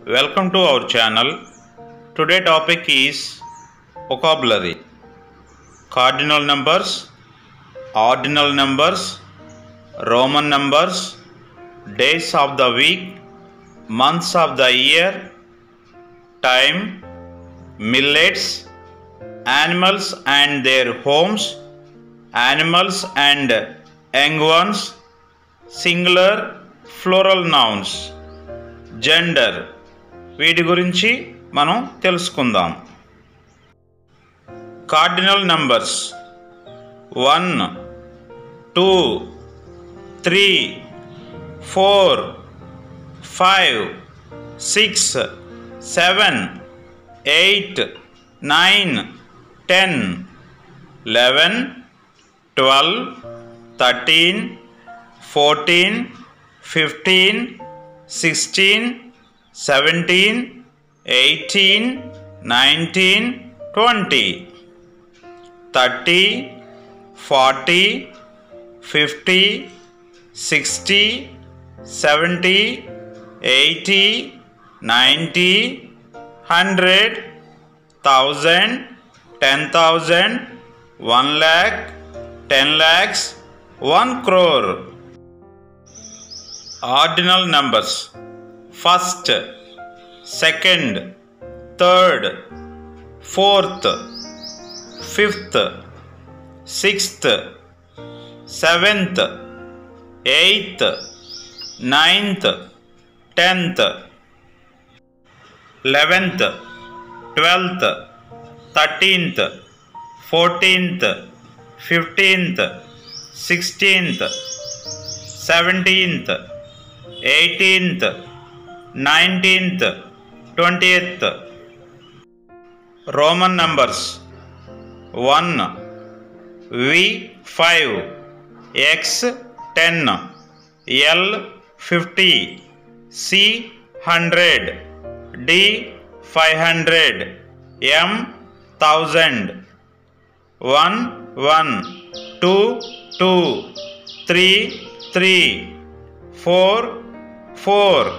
Welcome to our channel. Today topic is vocabulary. Cardinal numbers, ordinal numbers, Roman numbers, days of the week, months of the year, time, millets, animals and their homes, animals and young ones, singular, plural nouns, gender. వీటి గురించి మనం తెలుసుకుందాం. Cardinal numbers 1 2 3 4 5 6 7 8 9 10 11 12 13 14 15 16 17 18 19 20 30 40 50 60 70 80 90 100 1000 10,000 1 lakh 10 lakhs 1 crore. Ordinal numbers: first, second, third, fourth, fifth, sixth, seventh, eighth, ninth, 10th, 11th, 12th, 13th, 14th, 15th, 16th, 17th, 18th, 19th, 20th. Roman numbers: 1 V 5 X 10 L 50 C 100 D 500 M 1000 1 1 2 2 3 3 4 4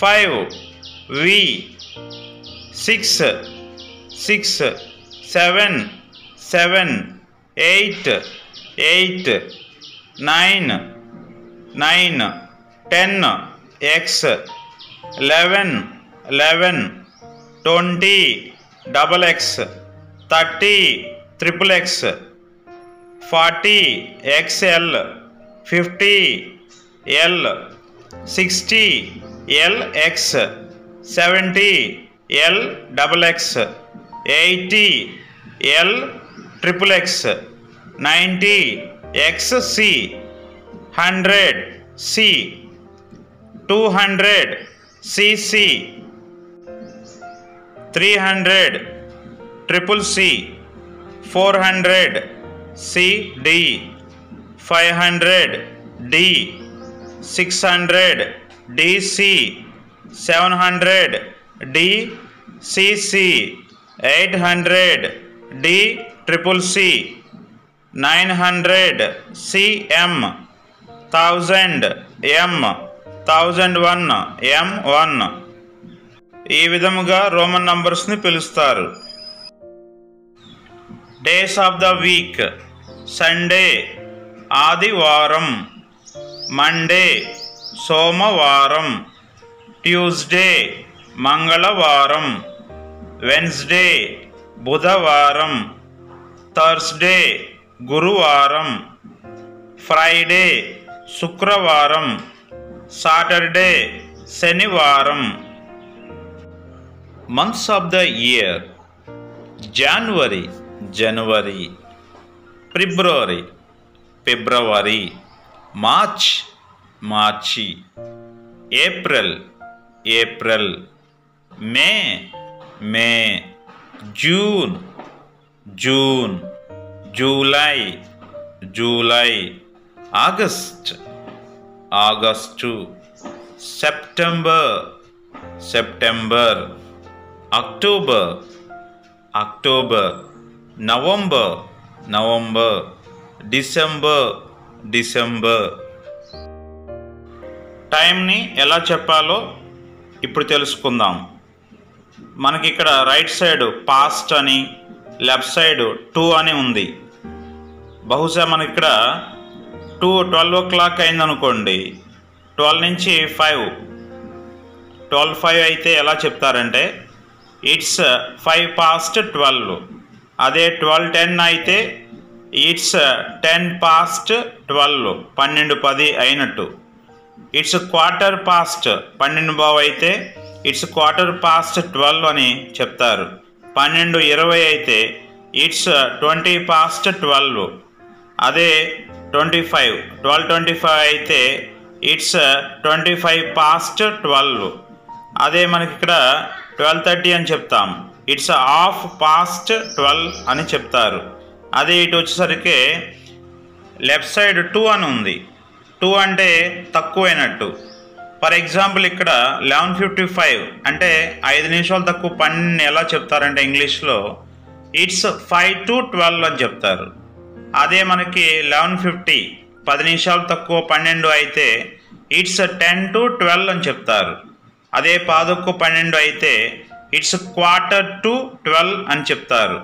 5 V 6 6 7 7 8 8 9 9 10 X 11 11 20 double X 30 triple X 40 XL 50 L 60 LX 70 L double X 80 L triple X 90 XC 100 C 200 CC 300 triple C 400 CD 500 D 600 DC 700 DCC 800 D triple C 900 CM 1000 M 1001 M1. ఈ విధముగా Roman నంబర్స్ని పిలుస్తారు. Days of the week: Sunday ఆదివారం, Monday సోమవారం, Tuesday మంగళవారం, Wednesday బుధవారం, Thursday గురువారం, Friday శుక్రవారం, Saturday శనివారం. Months of the year: January January, February February, March March, April April, May May, June June, July July, August August, September September, October October, November November, December December. టైంని ఎలా చెప్పాలో ఇప్పుడు తెలుసుకుందాం. మనకి ఇక్కడ రైట్ సైడ్ పాస్ట్ అని, left side to అని ఉంది. బహుశా మనకి ఇక్కడ 12 o'clock అయిందనుకోండి, 12 నుంచి 5, 12:05 అయితే ఎలా చెప్తారంటే ఇట్స్ 5 past 12. అదే 12:10 అయితే ఇట్స్ 10 past 12, 12:10 అయినట్టు. ఇట్స్ 1/4 past 12:15 అయితే ఇట్స్ 1/4 past 12 అని చెప్తారు. 12:20 అయితే ఇట్స్ 20 past 12. అదే 12:25 అయితే ఇట్స్ 25 past 12. అదే మనకి ఇక్కడ 12:30 అని చెప్తాం, ఇట్స్ 1/2 past 12 అని చెప్తారు. అదే ఇటు వచ్చేసరికి లెఫ్ట్ సైడ్ 2 అని ఉంది. 2 అంటే తక్కువైనట్టు. ఫర్ ఎగ్జాంపుల్ ఇక్కడ 11:55 అంటే 5 నిమిషాలు తక్కువ 12 ఎలా చెప్తారంటే ఇంగ్లీష్లో ఇట్స్ 5 to 12 అని చెప్తారు. అదే మనకి 11:50 10 నిమిషాలు తక్కువ 12 అయితే ఇట్స్ 10 to 12 అని చెప్తారు. అదే 11:12 అయితే ఇట్స్ 1/4 to 12 అని చెప్తారు.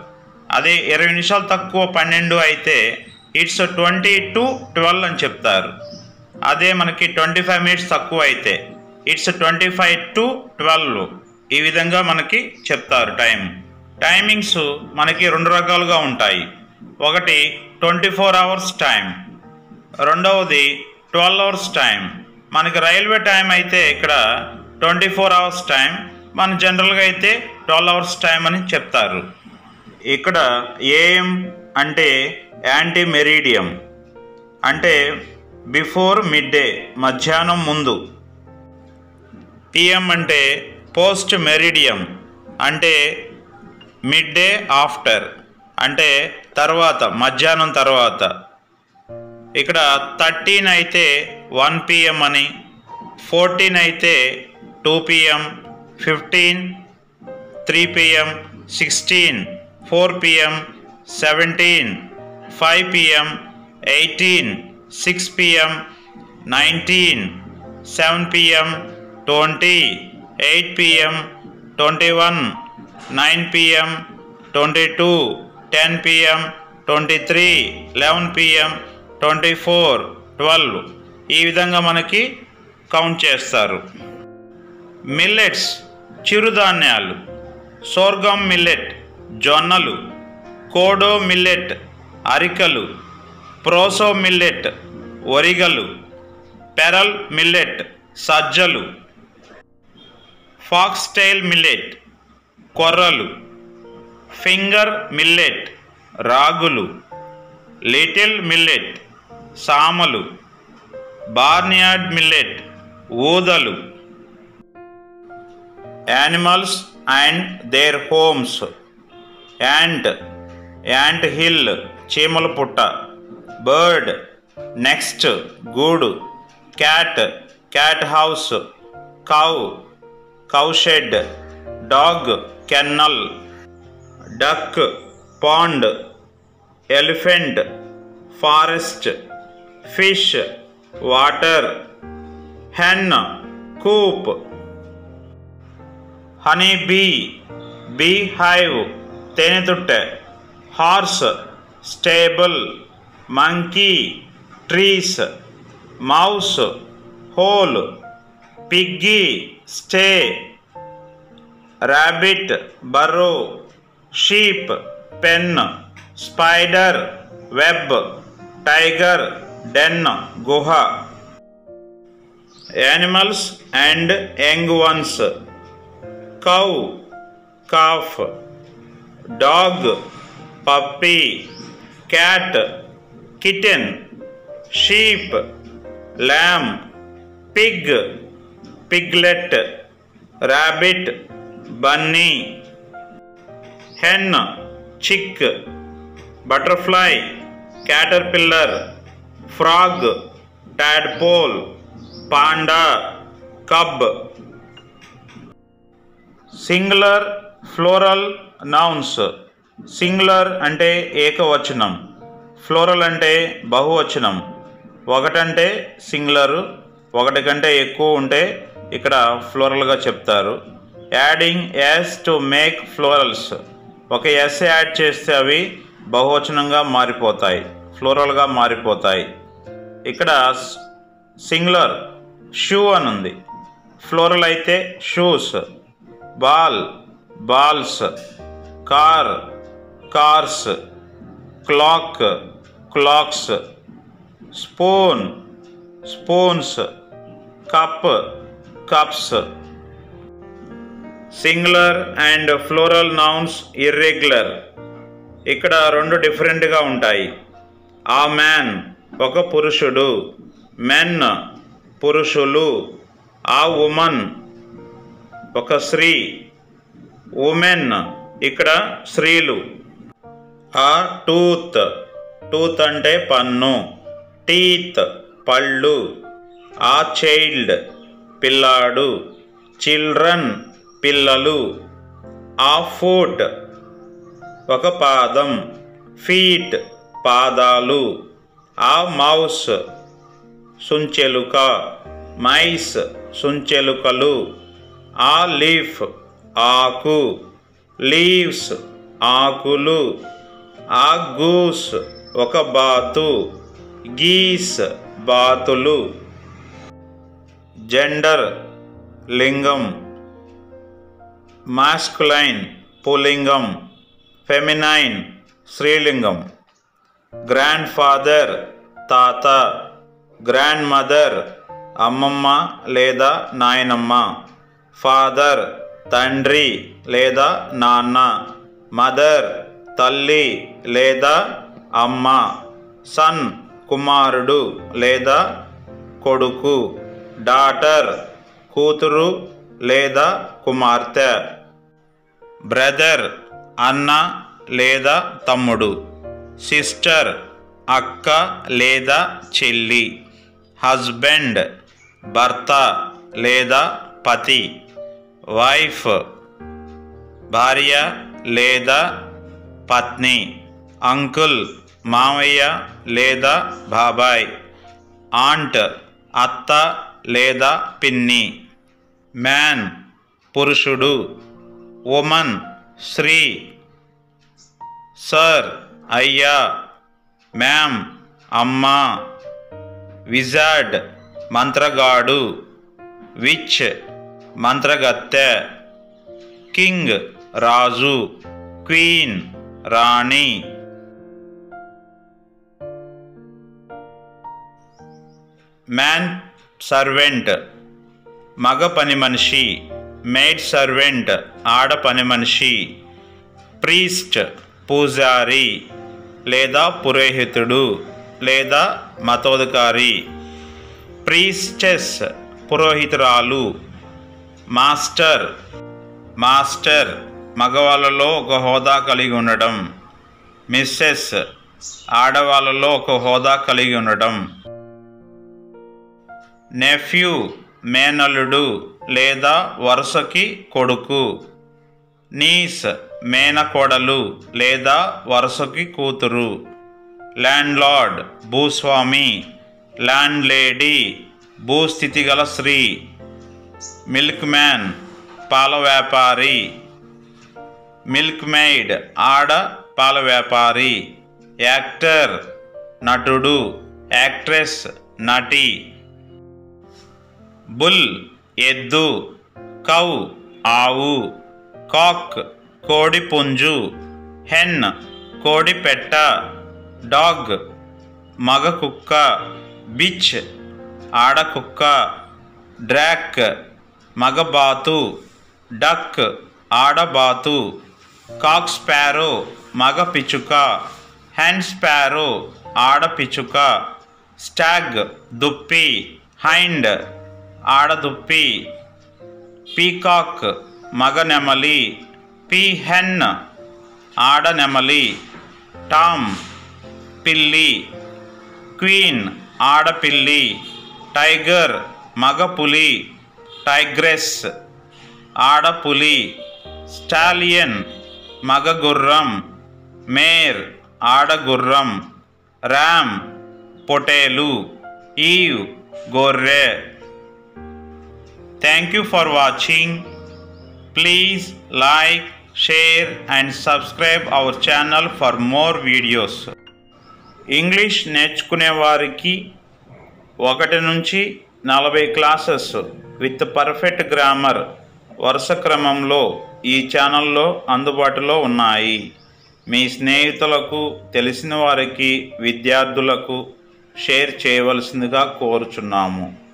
అదే 20 నిమిషాలు తక్కువ 12 అయితే ఇట్స్ 20 to 12 అని చెప్తారు. అదే మనకి 25 minutes తక్కువ అయితే ఇట్స్ 25 to 12. ఈ విధంగా మనకి చెప్తారు టైమింగ్స్ మనకి 2 రకాలుగా ఉంటాయి. ఒకటి 24 hours టైం, రెండవది 12 hours టైం. మనకి రైల్వే టైం అయితే ఇక్కడ 24 hours టైం, మన జనరల్గా అయితే 12 hours టైం అని చెప్తారు. ఇక్కడ ఏఎం అంటే యాంటీ మెరీడియం, అంటే బిఫోర్ మిడ్ డే, మధ్యాహ్నం ముందు. పిఎం అంటే పోస్ట్ మెరీడియం, అంటే మిడ్ డే ఆఫ్టర్, అంటే తర్వాత, మధ్యాహ్నం తర్వాత. ఇక్కడ 13 అయితే 1 PM అని, 14 అయితే 2 PM, 15 3 PM, 16 4 PM, 17 5 PM, 18 6 PM, 19 7 PM, 20 8 PM, 21 9 PM, 22 10 PM, 23 11 PM, 24 12. ఈ విధంగా మనకి కౌంట్ చేస్తారు. మిల్లెట్స్ చిరుధాన్యాలు, సోర్గం మిల్లెట్ జొన్నలు, కోడో మిల్లెట్ అరికలు, ప్రోసో మిల్లెట్ ఒరిగలు, పెరల్ మిల్లెట్ సజ్జలు, ఫాక్స్టైల్ మిల్లెట్ కొర్రలు, ఫింగర్ మిల్లెట్ రాగులు, లిటిల్ మిల్లెట్ సామలు, బార్నియార్డ్ మిల్లెట్ ఊదలు. Animals and their homes, ant hill చీమల పుట్ట, బర్డ్ నెక్స్ట్ గూడు, cat house, cow shed, dog kennel, duck pond, elephant forest, fish water, hen coop, honey bee hive తేనెతుట్టె, horse stable, monkey trees, mouse hole, piggy sty, rabbit burrow, sheep pen, spider web, tiger den గుహ. Animals and young ones, cow calf, dog puppy, cat kitten, sheep lamb, pig piglet, rabbit bunny, hen chick, butterfly caterpillar, frog tadpole, panda cub. Singular plural nouns. Singular అంటే ఏకవచనం, floral అంటే బహువచనం. ఒకటంటే singular, ఒకటి కంటే ఎక్కువ ఉంటే ఇక్కడ ఫ్లోరల్గా చెప్తారు. Adding S to make plurals. ఒక ఎస్ యాడ్ చేస్తే అవి బహువచనంగా మారిపోతాయి, ఫ్లోరల్గా మారిపోతాయి. ఇక్కడ సింగులర్ షూ అని ఉంది, ఫ్లోరల్ అయితే shoes. Ball balls, car cars, clock clocks, spoon spoons, cup cups. Singular and plural nouns irregular. ఇక్కడ రెండు డిఫరెంట్గా ఉంటాయి. ఆ మ్యాన్ ఒక పురుషుడు, మెన్ పురుషులు. ఆ ఉమన్ ఒక స్త్రీ, ఉమెన్ ఇక్కడ స్త్రీలు. ఆ టూత్ టూత్ అంటే పన్ను, టీత్ పళ్ళు. ఆ చైల్డ్ పిల్లాడు, చిల్డ్రన్ పిల్లలు. ఆ ఫుట్ ఒక పాదం, ఫీట్ పాదాలు. ఆ మౌస్ సుంచెలుక, మైస్ సుంచెలుకలు. ఆ లీఫ్ ఆకు, లీవ్స్ ఆకులు. ఆ గూస్ ఒక బాతు, గీస్ బాతులు. జెండర్ లింగం, మాస్కులైన్ పుల్లింగం, ఫెమినైన్ స్త్రీలింగం. గ్రాండ్ ఫాదర్ తాత, గ్రాండ్ మదర్ అమ్మమ్మ లేదా నాయనమ్మ. ఫాదర్ తండ్రి లేదా నాన్న, మదర్ తల్లి లేదా అమ్మ. సన్ కుమారుడు లేదా కొడుకు. డాటర్ కూతురు లేదా కుమార్తె. బ్రదర్ అన్న లేదా తమ్ముడు. సిస్టర్ అక్క లేదా చెల్లి. హస్బెండ్ భర్త లేదా పతి. వైఫ్ భార్య లేదా పత్ని. అంకుల్ మామయ్య లేదా బాబాయ్. ఆంట్ అత్త లేదా పిన్ని. మ్యాన్ పురుషుడు, ఉమన్ స్త్రీ. సర్ అయ్యా, మ్యామ్ అమ్మ. విజార్డ్ మంత్రగాడు, విచ్ మంత్రగత్తె. కింగ్ రాజు, క్వీన్ రాణి. మ్యాన్ సర్వెంట్ మగ పని మనిషి. మెయిడ్ సర్వెంట్ ఆడ పని మనిషి. ప్రీస్ట్ పూజారి లేదా పురోహితుడు లేదా మతోధికారి. ప్రీస్టెస్ పురోహితురాలు. మాస్టర్ మాస్టర్ మగవాళ్ళలో ఒక హోదా కలిగి ఉండడం. మిస్సెస్ ఆడవాళ్ళలో ఒక హోదా కలిగి ఉండడం. నెఫ్యూ మేనల్లుడు లేదా వరుసకి కొడుకు. నీస్ మేనకోడలు లేదా వరుసకి కూతురు. ల్యాండ్లార్డ్ భూస్వామి. ల్యాండ్ లేడీ భూస్థితి గల స్త్రీ. మిల్క్ మ్యాన్ పాల వ్యాపారి. మిల్క్ మెయిడ్ ఆడ పాల వ్యాపారి. యాక్టర్ నటుడు. యాక్ట్రెస్ నటి. బుల్ ఎద్దు. కౌ ఆవు. కాక్ కోడి పుంజు. హెన్ కోడి పెట్ట. డాగ్ మగ కుక్క. బిచ్ ఆడ కుక్క. డ్రాక్ మగ బాతు. డక్ ఆడ బాతు. కాక్ స్పారో మగ పిచుక. హెన్ స్పారో ఆడ పిచుక. స్టాగ్ దుప్పి. హైండ్ ఆడ దుప్పి. పీకాక్ మగ నెమలి. పీహెన్ ఆడ నెమలి. టామ్ పిల్లి. క్వీన్ ఆడపిల్లి. టైగర్ మగ పులి. టైగ్రెస్ ఆడపులి. స్టాలియన్ మగ గుర్రం. మేర్ ఆడగుర్రం. ర్యామ్ పొటేలు. ఈవ్ గొర్రె. Thank you for watching. Please like, share and subscribe our channel for more videos. English నేర్చుకునే వారికి 1 నుంచి 40 క్లాసెస్ విత్ పర్ఫెక్ట్ గ్రామర్ వరుస క్రమంలో ఈ ఛానల్లో అందుబాటులో ఉన్నాయి. మీ స్నేహితులకు, తెలిసిన వారికి, విద్యార్థులకు షేర్ చేయవలసిందిగా కోరుచున్నాము.